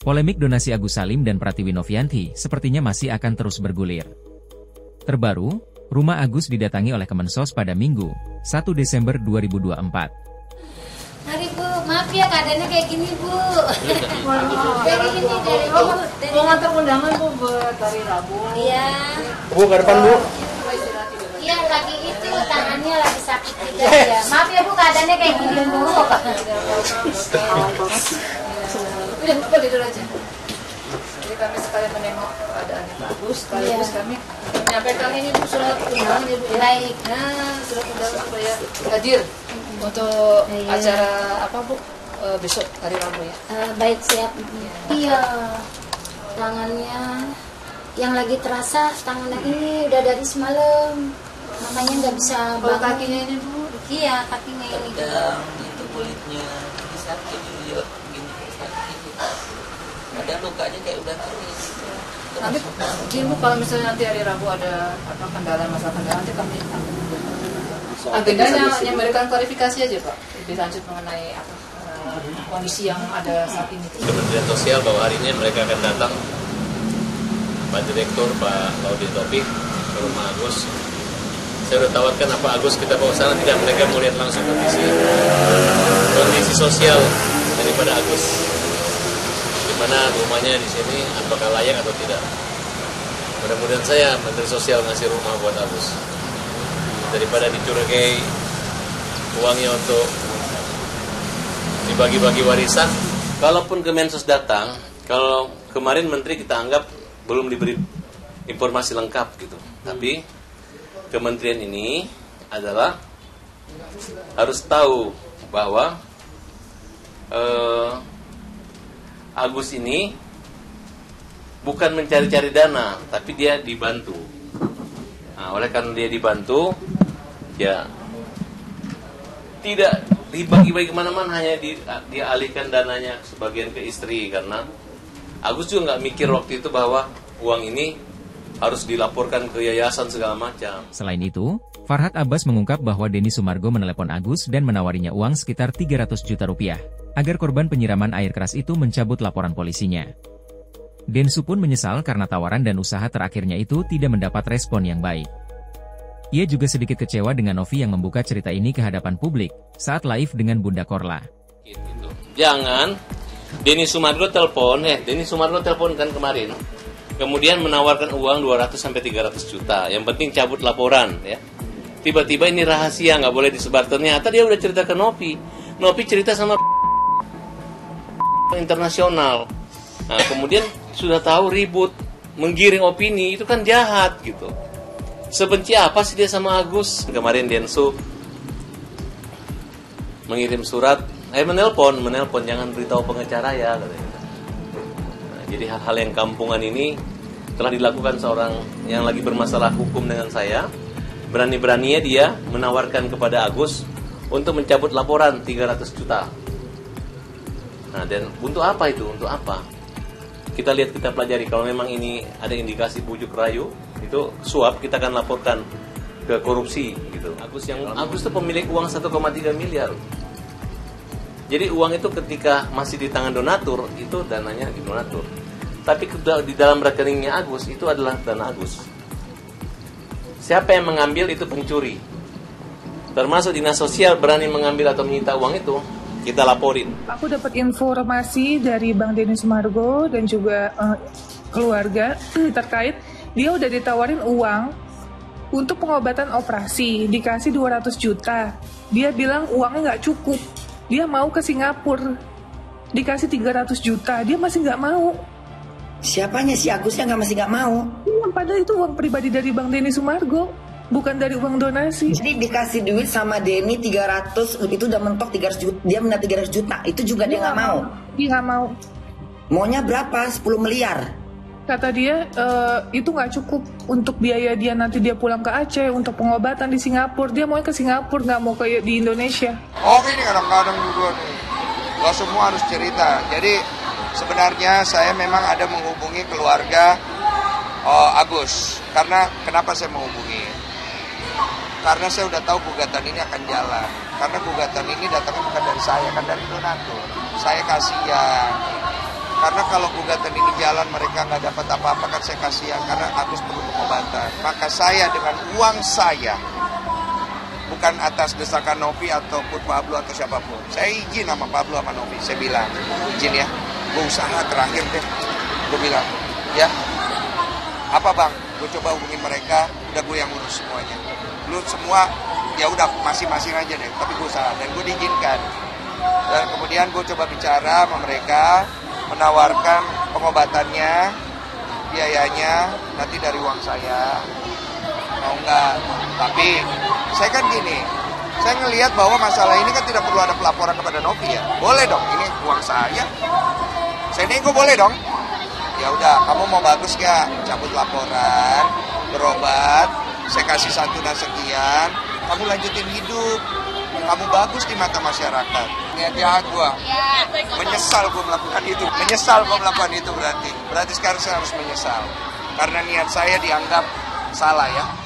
Polemik donasi Agus Salim dan Pratiwi Novianti sepertinya masih akan terus bergulir. Terbaru, rumah Agus didatangi oleh Kemensos pada Minggu, 1 Desember 2024. Mari Bu, maaf ya keadaannya kayak gini Bu. Dari ini, dari mau ngantar undangan Bu buat hari Rabu. Iya. Bu, ke depan Bu. Iya, lagi itu tangannya lagi sakit juga ya. Maaf ya Bu, keadaannya kayak gini Bu. Udah, Bapak tidur aja. Jadi kami sekalian menengok keadaannya Pak Agus, sekaligus kami menyampaikan ini Bu surat undangan ya Bu. Baik. Nah, surat undangan supaya hadir untuk acara apa Bu? Besok hari Rabu ya. Baik, siap. Iya. Tangannya yang lagi terasa tangannya ini udah dari semalam. Makanya nggak bisa Kalau bangun. kakinya ini Bu? Iya, kakinya ini. Itu kulitnya sakit juga begini sakit. Ada lukanya kayak udah kering. Nanti Bu kalau misalnya nanti hari Rabu ada apa masalah kendala nanti kami agendanya hanya memberikan klarifikasi aja Pak. Lebih lanjut mengenai apa kondisi yang ada saat ini. Kementerian Sosial bahwa hari ini mereka akan datang, Pak Direktur, Pak Laude Taufik ke rumah Agus. Saya sudah tawarkan apa Agus kita bawa sana, tidak, mereka mau lihat langsung kondisi sosial daripada Agus, di mana rumahnya di sini, apakah layak atau tidak. Mudah-mudahan saya Menteri Sosial ngasih rumah buat Agus daripada dicurigai uangnya untuk dibagi-bagi warisan. Kalaupun Kemensos datang, kalau kemarin Menteri kita anggap belum diberi informasi lengkap gitu, tapi Kementerian ini adalah harus tahu bahwa Agus ini bukan mencari-cari dana, tapi dia dibantu. Nah, oleh karena dia dibantu, ya tidak dibagi-bagi kemana-mana, hanya dialihkan dananya sebagian ke istri, karena Agus juga nggak mikir waktu itu bahwa uang ini harus dilaporkan ke yayasan segala macam. Selain itu, Farhad Abbas mengungkap bahwa Denny Sumargo menelepon Agus dan menawarinya uang sekitar 300 juta rupiah, agar korban penyiraman air keras itu mencabut laporan polisinya. Densu pun menyesal karena tawaran dan usaha terakhirnya itu tidak mendapat respon yang baik. Ia juga sedikit kecewa dengan Novi yang membuka cerita ini ke hadapan publik, saat live dengan Bunda Korla. Gitu. Jangan, Denny Sumargo telepon kan kemarin. Kemudian menawarkan uang 200-300 juta. Yang penting cabut laporan ya. Tiba-tiba ini rahasia, nggak boleh disebar. Ternyata dia udah cerita ke Novi. Novi cerita sama internasional. Nah, kemudian sudah tahu ribut, menggiring opini, itu kan jahat gitu. Sebenci apa sih dia sama Agus? Kemarin Densu mengirim surat, menelpon, jangan beritahu pengacara ya, katanya. Jadi hal-hal yang kampungan ini telah dilakukan seorang yang lagi bermasalah hukum dengan saya. Berani-beraninya dia menawarkan kepada Agus untuk mencabut laporan 300 juta. Nah, dan untuk apa itu? Untuk apa? Kita lihat, kita pelajari. Kalau memang ini ada indikasi bujuk rayu, itu suap, kita akan laporkan ke korupsi gitu. Agus itu pemilik uang 1,3 miliar. Jadi uang itu ketika masih di tangan donatur, itu dananya di donatur. Tapi di dalam rekeningnya Agus, itu adalah dana Agus. Siapa yang mengambil itu pencuri. Termasuk dinas sosial berani mengambil atau menyita uang itu, kita laporin. Aku dapat informasi dari Bang Denny Sumargo dan juga keluarga terkait, dia udah ditawarin uang untuk pengobatan operasi, dikasih 200 juta. Dia bilang uangnya nggak cukup. Dia mau ke Singapura, dikasih 300 juta, dia masih nggak mau. Siapanya si Agusnya masih nggak mau? Iya, padahal itu uang pribadi dari Bang Denny Sumargo, bukan dari uang donasi. Jadi dikasih duit sama Denny 300, itu udah mentok 300 juta, dia minta 300 juta, itu juga dia nggak mau? Dia nggak mau. Maunya berapa? 10 miliar? Kata dia, itu nggak cukup untuk biaya dia nanti dia pulang ke Aceh, untuk pengobatan di Singapura. Dia mau ke Singapura, nggak mau kayak di Indonesia. Oh ini kadang-kadang juga nih, gak semua harus cerita. Jadi sebenarnya saya memang ada menghubungi keluarga Agus. Karena kenapa saya menghubungi? Karena saya udah tahu gugatan ini akan jalan. Karena gugatan ini datangnya bukan dari saya, kan dari donatur. Saya kasihan. Karena kalau gugatan ini jalan mereka nggak dapat apa-apa kan saya kasihan karena Agus perlu pengobatan. Maka saya dengan uang saya, bukan atas desakan Novi ataupun Pablo atau siapapun. Saya izin sama Pablo sama Novi. Saya bilang, izin ya, gue usaha terakhir deh. Gue bilang, ya, apa bang? Gue coba hubungin mereka, udah gue yang urus semuanya. Lu semua, ya udah masing-masing aja deh. Tapi gue usaha dan gue diizinkan. Dan kemudian gue coba bicara sama mereka, menawarkan pengobatannya, biayanya nanti dari uang saya. Mau nggak? Tapi saya kan gini, saya ngelihat bahwa masalah ini kan tidak perlu ada pelaporan kepada Novi ya. Boleh dong, ini uang saya. Saya nego boleh dong. Ya udah, kamu mau bagus gak? Cabut laporan, berobat, saya kasih santunan sekian, kamu lanjutin hidup. Kamu bagus di mata masyarakat. Niat jahat gua. Menyesal gua melakukan itu. Menyesal gua melakukan itu berarti. Berarti sekarang saya harus menyesal. Karena niat saya dianggap salah ya.